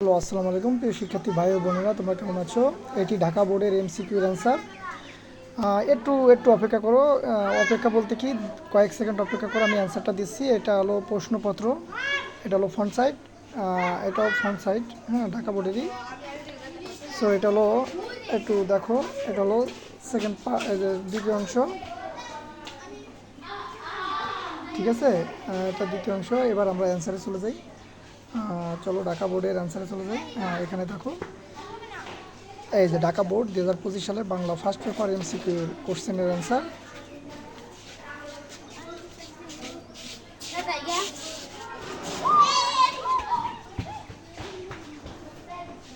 Hello, আসসালামু আলাইকুম প্রিয় শিক্ষার্থী ভাই ও বোনেরা, তোমরা কেমন আছো? এটি ঢাকা বোর্ডের এমসিকিউর অ্যান্সার। একটু একটু অপেক্ষা করো। অপেক্ষা বলতে কি, কয়েক সেকেন্ড অপেক্ষা করো, আমি অ্যান্সারটা দিচ্ছি। এটা হলো প্রশ্নপত্র, এটা হলো ফ্রন্ট সাইড, এটাও ফ্রন্ট সাইড, হ্যাঁ, ঢাকা বোর্ডেরই। সো এটা হলো, একটু দেখো, এটা হলো সেকেন্ড দ্বিতীয় অংশ, ঠিক আছে? এটা দ্বিতীয় অংশ। এবার আমরা অ্যান্সারে চলে যাই। চলো ঢাকা বোর্ডের অ্যান্সারে চলে যাই। এখানে দেখো, এই যে ঢাকা বোর্ড 2025 সালে বাংলা ফার্স্ট পেপার এমসিকিউ কোশ্চেনের অ্যান্সার।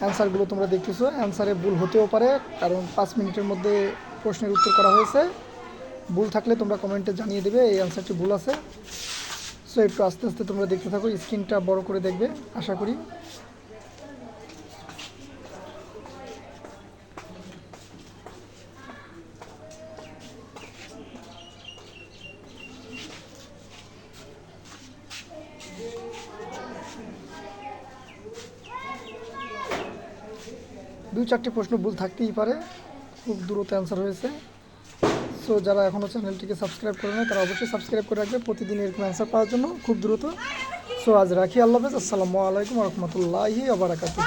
অ্যান্সারগুলো তোমরা দেখতেছো, অ্যান্সারে ভুল হতেও পারে, কারণ 5 মিনিটের মধ্যে প্রশ্নের উত্তর করা হয়েছে। ভুল থাকলে তোমরা কমেন্টে জানিয়ে দেবে এই অ্যান্সারটি ভুল আছে। সো একটু আস্তে আস্তে তোমরা দেখতে থাকো, স্ক্রিনটা বড় করে দেখবে আশা করি। দুই চারটি প্রশ্ন ভুল থাকতেই পারে, খুব দ্রুত অ্যান্সার হয়েছে। সো যারা এখনও চ্যানেলটিকে সাবস্ক্রাইব করে নেয় তারা অবশ্যই সাবস্ক্রাইব করে রাখবে প্রতিদিন এরকম অ্যান্সার পাওয়ার জন্য খুব দ্রুত। সো আজ রাখি, আল্লাহ হাফেজ, আসসালামু আলাইকুম রহমতুল্লাহি ওয়া বারাকাতুহু।